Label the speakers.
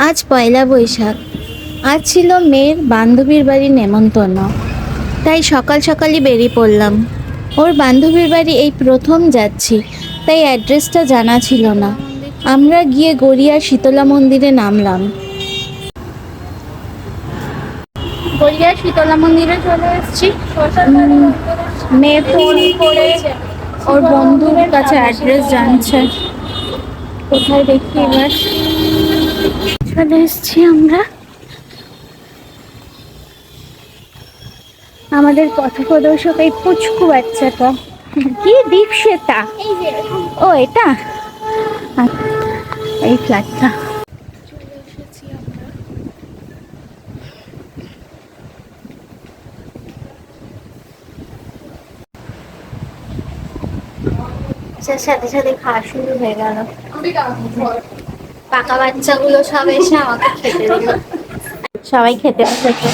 Speaker 1: আজ পয়লা বৈশাখ। আজ ছিল মেয়ের বান্ধবীর বাড়ির নেমন্তন্ন, তাই সকাল সকালই বেরিয়ে পড়লাম। ওর বান্ধবীর বাড়ি এই প্রথম যাচ্ছি, তাই অ্যাড্রেসটা জানা ছিল না। আমরা গিয়ে গড়িয়ার শীতলা মন্দিরে নামলাম। গড়িয়ার শীতলা মন্দিরে চলে এসেছি। মেয়ে ফোন করে ওর বন্ধুর কাছে অ্যাড্রেস জানছে, কোথায় দেখি এবার। চলে এসেছি আমরা। আমাদের পথপ্রদর্শক এই পুচকু বাচ্চাটা, কি দীপশ্বেতা, ও এটা এই ফ্ল্যাটটা। চলে এসেছি আমরা। সাথে সাথে খাওয়া শুরু হয়ে গেল। পাকা বাচ্চাগুলো সব এসে আমাকে খেতে দিল। সবাই খেতে বসেছে।